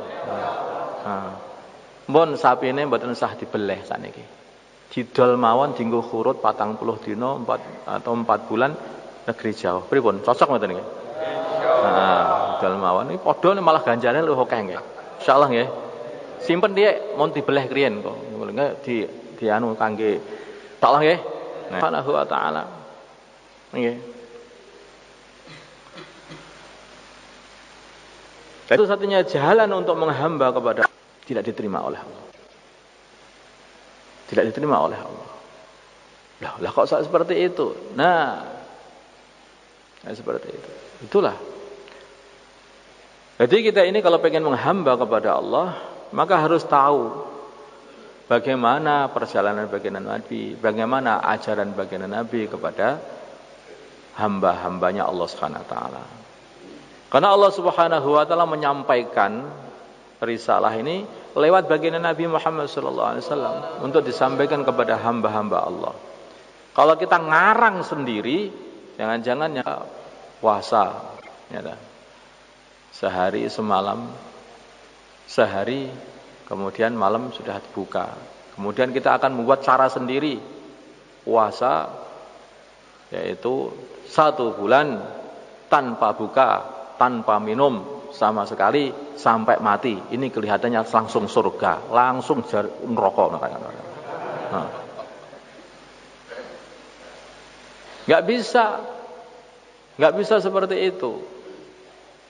Speaker 1: Mun sapine mboten sah dibeleh sakniki. Didol mawon dienggo khurut 40 dina 4 bulan negeri jauh. Pripun? Cocok mboten niki? Didol mawon iki padha malah ganjarane luwih akeh nggih. Insyaallah nggih. Simpen dhek mun dibeleh kriyen kok. Nggih di anu kangge insyaallah nggih. Subhanahu wa taala. Nggih. Satu-satunya jalan untuk menghamba kepada tidak diterima oleh Allah. Tidak diterima oleh Allah. Lah kok seperti itu? Nah, seperti itu. Itulah. Jadi kita ini kalau pengen menghamba kepada Allah, maka harus tahu bagaimana perjalanan baginda Nabi, bagaimana ajaran baginda Nabi kepada hamba-hambanya Allah Subhanahu wa taala. Karena Allah Subhanahu wa taala menyampaikan risalah ini lewat baginda Nabi Muhammad SAW untuk disampaikan kepada hamba-hamba Allah. Kalau kita ngarang sendiri, jangan-jangan ya puasa, ya, sehari semalam, sehari kemudian malam sudah buka. Kemudian kita akan membuat cara sendiri puasa, yaitu 1 bulan tanpa buka, tanpa minum sama sekali sampai mati. Ini kelihatannya langsung surga, langsung neraka. Nggak bisa seperti itu.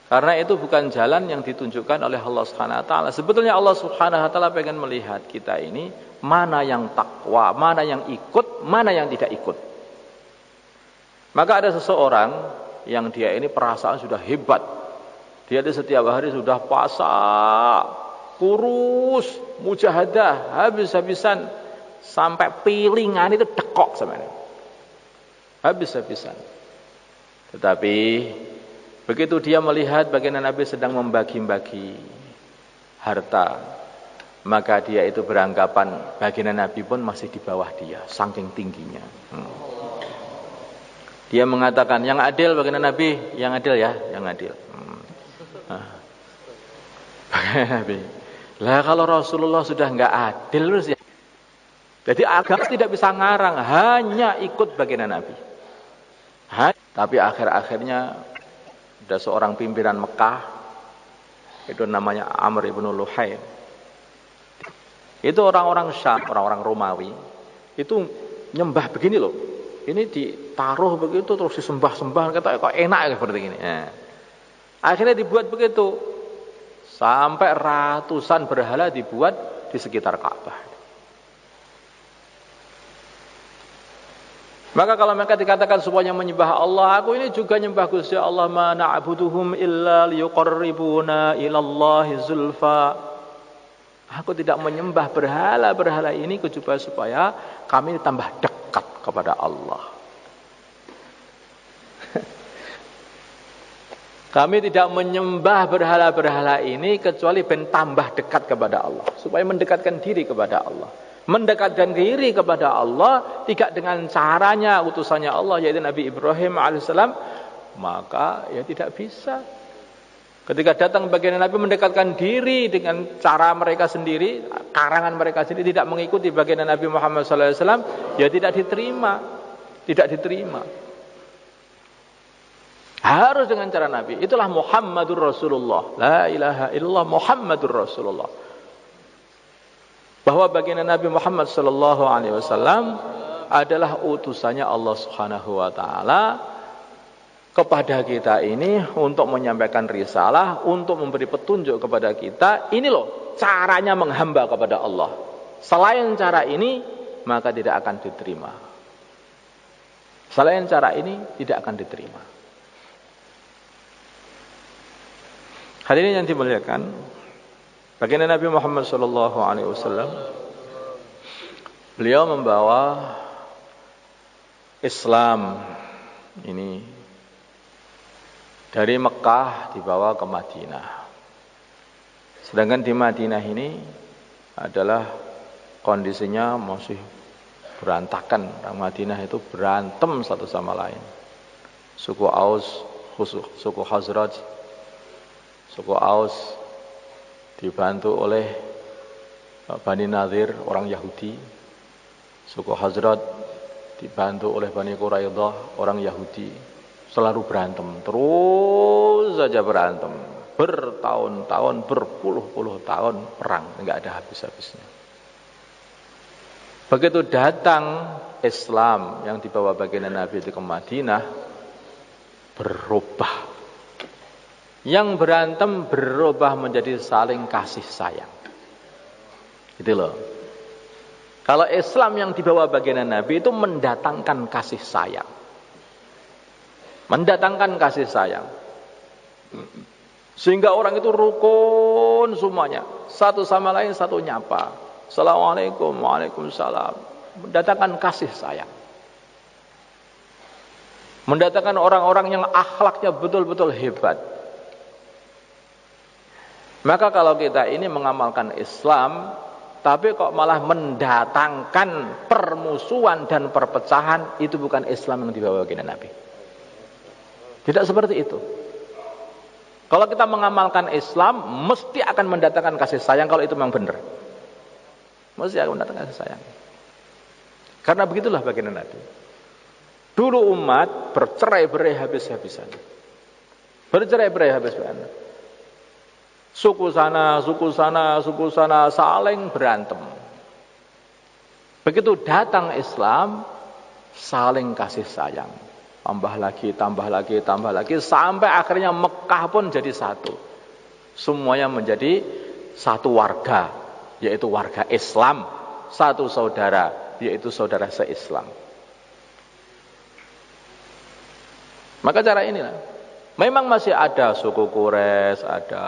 Speaker 1: Karena itu bukan jalan yang ditunjukkan oleh Allah Subhanahu wa taala. Sebetulnya Allah Subhanahu wa taala pengen melihat kita ini mana yang takwa, mana yang ikut, mana yang tidak ikut. Maka ada seseorang yang dia ini perasaan sudah hebat. Dia di setiap hari sudah puasa, kurus, mujahadah, habis-habisan sampai pilingan itu dekok sebenarnya. Habis-habisan. Tetapi begitu dia melihat baginda Nabi sedang membagi-bagi harta, maka dia itu beranggapan baginda Nabi pun masih di bawah dia, saking tingginya. Dia mengatakan, yang adil baginda Nabi, yang adil ya, yang adil. Nabi. Lah kalau Rasulullah sudah enggak adil terus ya. Jadi agama tidak bisa ngarang, hanya ikut baginda Nabi. Tapi akhir-akhirnya ada seorang pimpinan Mekah, itu namanya Amr ibn Luhai. Itu orang-orang Syam, orang-orang Romawi, itu nyembah begini loh. Ini ditaruh begitu terus disembah-sembah, kata kok enak ya seperti ini. Akhirnya dibuat begitu. Sampai ratusan berhala dibuat di sekitar Ka'bah. Maka kalau mereka dikatakan semuanya menyembah Allah, aku ini juga nyembah Gusti Allah, ma na'buduhum illa liyuqarribuna ilallahi zulfa. Aku tidak menyembah berhala-berhala ini kecuali supaya kami tambah dekat kepada Allah. Kami tidak menyembah berhala-berhala ini kecuali ben tambah dekat kepada Allah, supaya mendekatkan diri kepada Allah. mendekatkan diri kepada Allah tidak dengan caranya utusannya Allah yaitu Nabi Ibrahim alaihissalam, maka ya tidak bisa. Ketika datang baginda Nabi mendekatkan diri dengan cara mereka sendiri, karangan mereka sendiri, tidak mengikuti baginda Nabi Muhammad SAW, ya tidak diterima. Tidak diterima. Harus dengan cara Nabi. Itulah Muhammadur Rasulullah. La ilaha illallah Muhammadur Rasulullah. Bahwa baginda Nabi Muhammad SAW adalah utusannya Allah Subhanahu wa taala kepada kita ini untuk menyampaikan risalah, untuk memberi petunjuk kepada kita. Ini loh caranya menghamba kepada Allah. Selain cara ini, maka tidak akan diterima. Selain cara ini, tidak akan diterima. Hadirin yang dimuliakan, baginda Nabi Muhammad SAW, beliau membawa Islam ini dari Mekah dibawa ke Madinah. Sedangkan di Madinah ini adalah kondisinya masih berantakan. Orang Madinah itu berantem satu sama lain. Suku Aus, suku Khazraj, suku Aus dibantu oleh Bani Nadir, orang Yahudi. Suku Khazraj dibantu oleh Bani Quraidah, orang Yahudi. Selalu berantem, terus saja berantem, bertahun-tahun, berpuluh-puluh tahun perang, enggak ada habis-habisnya. Begitu datang Islam yang dibawa baginda Nabi itu ke Madinah, berubah. Yang berantem berubah menjadi saling kasih sayang. Gitu loh. Kalau Islam yang dibawa baginda Nabi itu mendatangkan kasih sayang. Mendatangkan kasih sayang. Sehingga orang itu rukun semuanya. Satu sama lain satu nyapa. Assalamualaikum, waalaikumsalam. Mendatangkan kasih sayang. Mendatangkan orang-orang yang akhlaknya betul-betul hebat. Maka kalau kita ini mengamalkan Islam, tapi kok malah mendatangkan permusuhan dan perpecahan, itu bukan Islam yang dibawa baginda Nabi. Tidak seperti itu. Kalau kita mengamalkan Islam, mesti akan mendatangkan kasih sayang kalau itu memang benar. Mesti akan mendatangkan kasih sayang. Karena begitulah baginda Nabi. Dulu umat bercerai-berai habis-habisan. Bercerai-berai habis-habisan. Suku sana, suku sana, suku sana saling berantem. Begitu datang Islam, saling kasih sayang. Tambah lagi, tambah lagi, tambah lagi, sampai akhirnya Mekah pun jadi satu. Semuanya menjadi satu warga, yaitu warga Islam. Satu saudara, yaitu saudara se-Islam. Maka cara inilah. Memang masih ada suku Quraisy, ada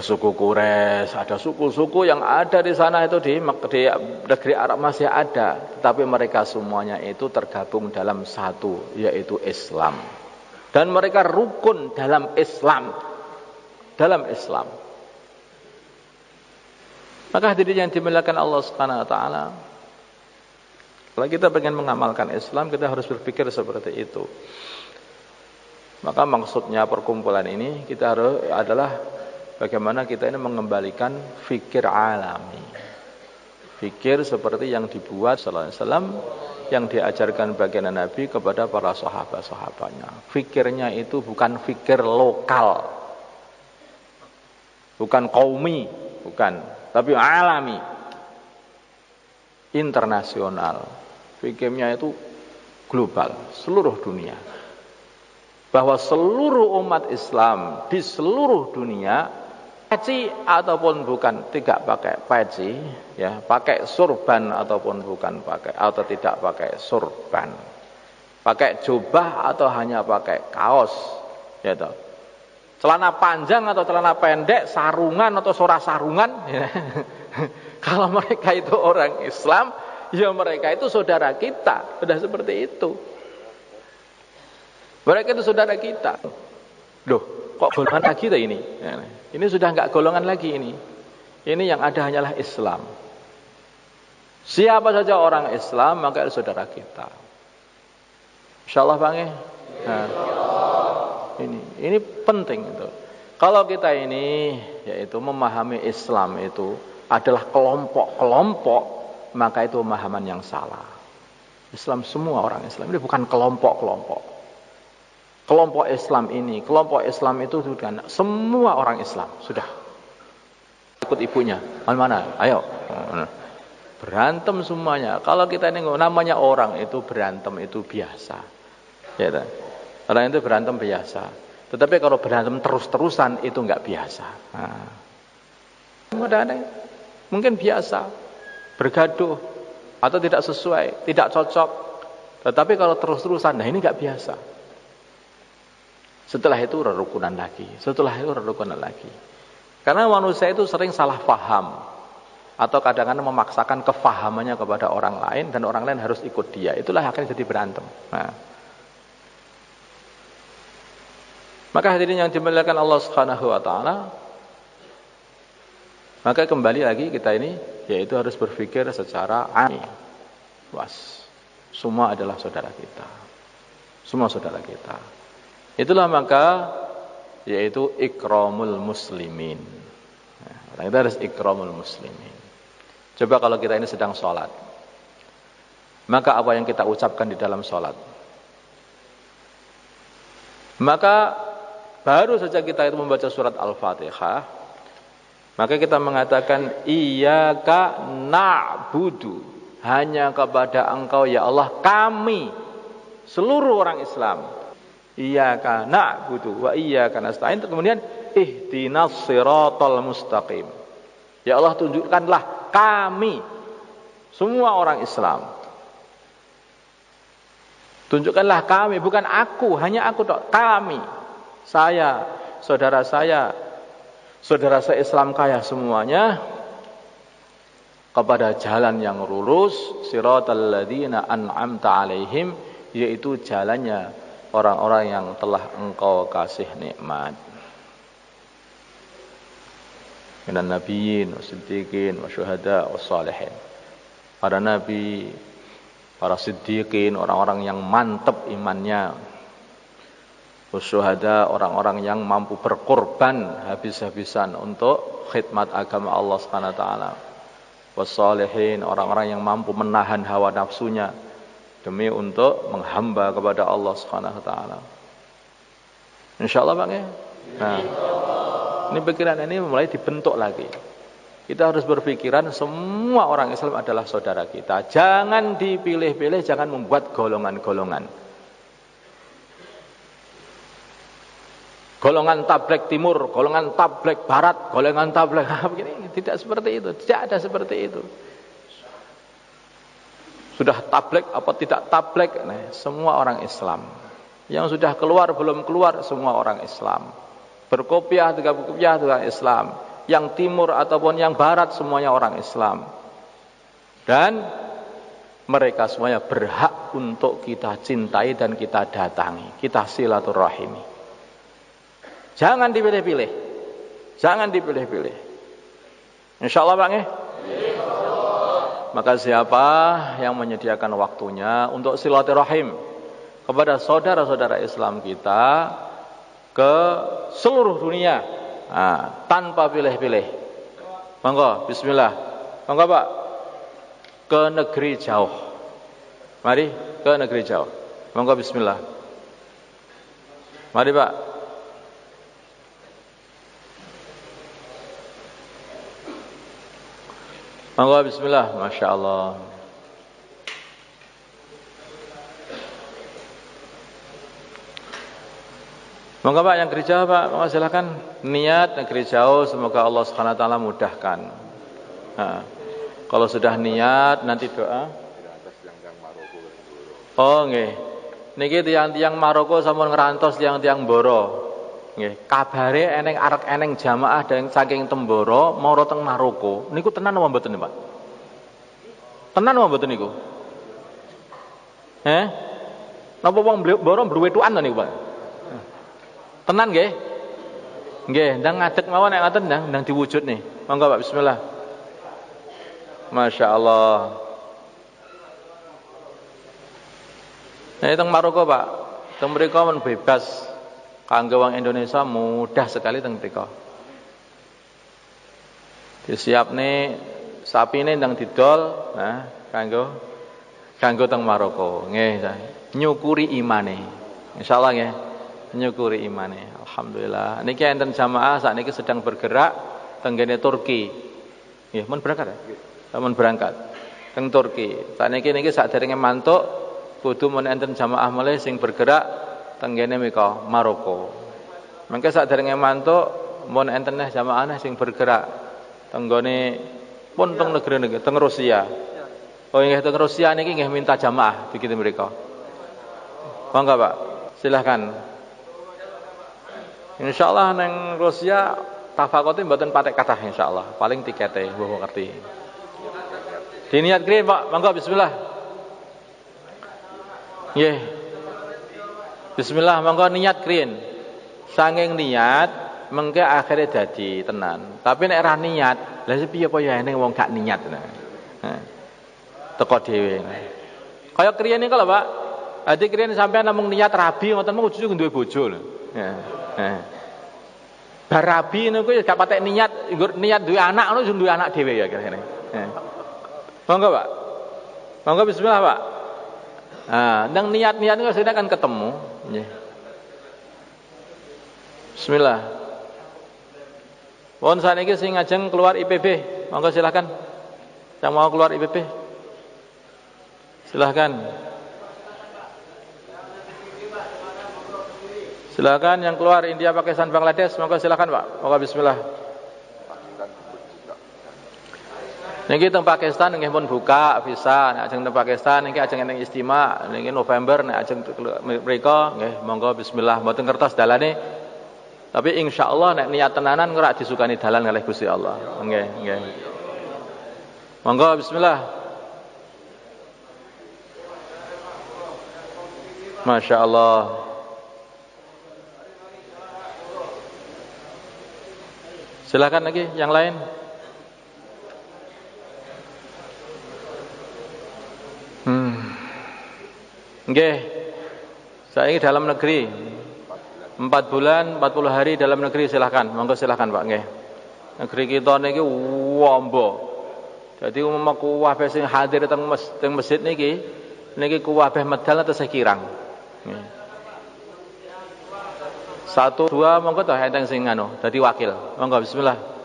Speaker 1: suku Quraisy, ada suku-suku yang ada di sana itu di negeri Arab masih ada, tetapi mereka semuanya itu tergabung dalam satu, yaitu Islam. Dan mereka rukun dalam Islam. Dalam Islam. Maka hadirin yang dimuliakan Allah Subhanahu wa taala, kalau kita ingin mengamalkan Islam, kita harus berpikir seperti itu. Maka maksudnya perkumpulan ini kita adalah bagaimana kita ini mengembalikan fikir alami. Fikir seperti yang dibuat sallallahu alaihi wasallam, yang diajarkan baginda Nabi kepada para sahabat-sahabatnya. Fikirnya itu bukan fikir lokal. Bukan qaumi, bukan, tapi alami. Internasional. Fikirnya itu global, seluruh dunia. Bahwa seluruh umat Islam di seluruh dunia, peci ataupun bukan, tidak pakai peci, ya, pakai surban ataupun bukan pakai, atau tidak pakai surban, pakai jubah atau hanya pakai kaos, ya toh. Celana panjang atau celana pendek, sarungan atau sora sarungan, ya. Kalau mereka itu orang Islam, ya mereka itu saudara kita, sudah seperti itu. Mereka itu saudara kita. Loh, kok golongan lagi ini? Ini sudah enggak golongan lagi ini. Ini yang ada hanyalah Islam. Siapa saja orang Islam maka itu saudara kita. Insyaallah Bang ya. Nah, ini penting itu. Kalau kita ini yaitu memahami Islam itu adalah kelompok-kelompok, maka itu pemahaman yang salah. Islam semua orang Islam, ini bukan kelompok-kelompok. Kelompok Islam ini, kelompok Islam itu sudah semua orang Islam, sudah. Ikut ibunya, mana? Ayo. Berantem semuanya. Kalau kita ini namanya orang itu berantem itu biasa. Ya kan? Orang itu berantem biasa. Tetapi kalau berantem terus-terusan itu enggak biasa. Mungkin biasa bergaduh atau tidak sesuai, tidak cocok. Tetapi kalau terus-terusan, nah ini enggak biasa. Setelah itu rerukunan lagi. Karena manusia itu sering salah paham atau kadang-kadang memaksakan kefahamannya kepada orang lain dan orang lain harus ikut dia. Itulah akhirnya jadi berantem. Nah. Maka hadirin yang dimuliakan Allah Subhanahu wa taala, maka kembali lagi kita ini yaitu harus berpikir secara luas. Semua adalah saudara kita. Semua saudara kita. Itulah maka yaitu ikramul muslimin. Nah, kita harus ikramul muslimin. Coba kalau kita ini sedang sholat, maka apa yang kita ucapkan di dalam sholat? Maka baru saja kita itu membaca surat Al-Fatihah, maka kita mengatakan iyyaka na'budu, hanya kepada Engkau ya Allah kami seluruh orang Islam. Iyyaka na'budu wa iyyaka nasta'in. Kemudian ihdinas siratal mustaqim. Ya Allah tunjukkanlah kami semua orang Islam. Tunjukkanlah kami, bukan aku, hanya aku tok, kami. Saya, saudara saya Islam kaya semuanya kepada jalan yang lurus, siratal ladzina an'amta alaihim, yaitu jalannya orang-orang yang telah Engkau kasih nikmat. Minan nabiyyin wasiddiqin wasyuhada wassalihin. Para nabi, para siddiqin, orang-orang yang mantap imannya. Wasyuhada, orang-orang yang mampu berkorban habis-habisan untuk khidmat agama Allah Subhanahu wa taala. Wassalihin, orang-orang yang mampu menahan hawa nafsunya demi untuk menghamba kepada Allah Subhanahu wa taala. Insyaallah Bang ya. Nah, ini pikiran ini mulai dibentuk lagi. Kita harus berpikiran semua orang Islam adalah saudara kita. Jangan dipilih-pilih, jangan membuat golongan-golongan. Golongan tablek timur, golongan tablek barat, golongan tablek begini, tidak seperti itu. Tidak ada seperti itu. Sudah tablek apa tidak tablek, nah, semua orang Islam. Yang sudah keluar belum keluar semua orang Islam. Berkopiah tidak berkopiah juga Islam. Yang timur ataupun yang barat semuanya orang Islam. Dan mereka semuanya berhak untuk kita cintai dan kita datangi, kita silaturahimi. Jangan dipilih-pilih. Jangan dipilih-pilih. Insyaallah Bang ya. Maka siapa yang menyediakan waktunya untuk silaturahim kepada saudara-saudara Islam kita ke seluruh dunia, tanpa pilih-pilih. Monggo, bismillah. Monggo Pak, ke negeri jauh. Mari ke negeri jauh. Monggo bismillah. Mari Pak. Monggo bismillah, Masya Allah. Monggo Pak yang negeri jauh Pak, monggo silakan. Niat negeri jauh, semoga Allah Subhanahu wa taala mudahkan. Kalau sudah niat nanti doa. Oh nggih. Niki tiang-tiang Maroko sampun ngrantos tiang-tiang Mboro. Nggih, kabare eneng jamaah dan saking Temboro mau teng Maroko. Niku tenan apa mboten, Pak? Tenan apa mboten niku? Napa wong Mboro mbruwetukan to niku, Pak? Tenan nggih? Nggih, ndang ngadeg mawon nek ngoten ndang diwujud nih. Monggo Pak, bismillah. Masya Allah. Nah, teng Maroko Pak, teng mriko men bebas kanggo wong Indonesia mudah sekali teng mriko. Disiapne sapine ndang didol, nah kanggo teng Maroko. Nggih, nyukuri imane. Insyaallah nggih, nyukuri imane. Alhamdulillah. Niki enten jamaah sakniki sedang bergerak teng kene Turki. Nggih, mun berangkat ya? Mun berangkat teng Turki. Sakniki niki sakderenge mantuk kudu mun enten jamaah mulai sing bergerak teng kene mika Maroko. Mengke sakderenge mantuk mun enten jamaah sing bergerak teng gone pun teng negeri-negeri teng Rusia. Oh nggih teng Rusia niki nggih minta jamaah dikirim mriko. Monggo Pak, silahkan. Insyaallah neng Rusia tafakote mboten patek kathah insyaallah. Paling tikete mbuh ngerti. Diniat kene Pak, monggo bismillah. Nggih. Bismillah monggo niat krin. Sanging niat mengke akhire dadi tenan. Tapi nek ora niat, lha piye apa ya ning wong gak niat. Teko dhewe. Kaya kriyen niku lho Pak. Adi kriyen sampean namung niat rabi ngoten mung ujug duwe bojo lho. Bar rabi niku gak patek niat, niat duwe anak ngono duwe anak dhewe ya kira-kira. Monggo Pak. Monggo bismillah Pak. Nang niat-niat niku sudah kan ketemu. Nggih. Bismillah. Pun saniki sing ngajeng keluar IPB, monggo silakan. Yang mau keluar IPB. Silakan. Silakan yang keluar India, Pakistan, Bangladesh, monggo silakan Pak. Monggo bismillah. Niki teng Pakistan nggih pun buka visa, nek ajeng teng Pakistan niki ajeng enten istimewa niki November nek ajeng mriko nggih monggo bismillah mboten kertas dalane. Tapi insyaallah nek niat tenanan ora disukani dalan kalih Gusti Allah. Nggih, nggih. Monggo bismillah. Masya Allah. Silakan lagi yang lain. Nggih. Saiki dalam negeri 4 bulan 40 hari dalam negeri silahkan. Monggo silahkan Pak nggih. Negeri kita niki wombo. Jadi umum kuwabeh sing hadir teng masjid niki kuwabeh medal atau sekirang. Nggih. 1 2 monggo toh enteng sing anu dadi wakil. Monggo bismillah.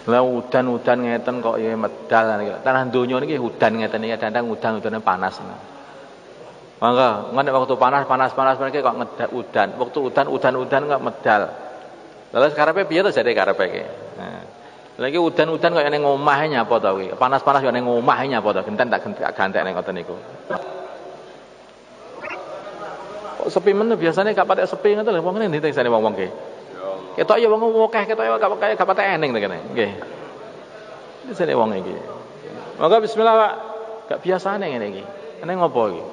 Speaker 1: Lah udan-udan ngeten kok ya medal niki. Tanah donya niki udan ngeten iki kadang udan-udane panas. Monggo, nek waktu panas mereka kok ngedak udan. Waktu udan kok medal. Lalu karepe piye to jare karepe iki? Nah. Lagi udan-udan kok ning omahe nyapa to kuwi. Panas-panas kok ning omahe nyapa to. Genten tak gantek ning ngoten niku. Kok sepi men biasane gak patek sepi ngoten lho wong ngene ndi sane wong-wong ki. Ketok ya wong akeh, ketok ya gak patek eneng to kene. Nggih. Iki sene wong iki. Monggo bismillah Pak. Gak biasane ngene iki. Eneng ngopo iki?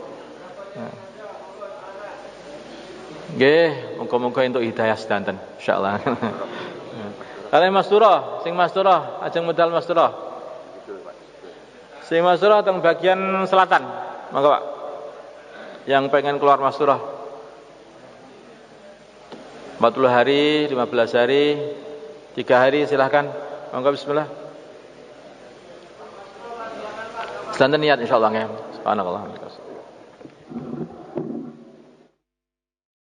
Speaker 1: Nggih, muga-muga entuk hidayah sedanten insyaallah. Kale Mas Turah, sing Mas Turah, ajeng medal Mas Turah. Sing Mas Turah teng bagian selatan. Monggo Pak. Yang pengen keluar Mas Turah. 40 hari, 15 hari, 3 hari silahkan. Monggo bismillah. Sedanten niat insyaallah nggih. Subhanallah.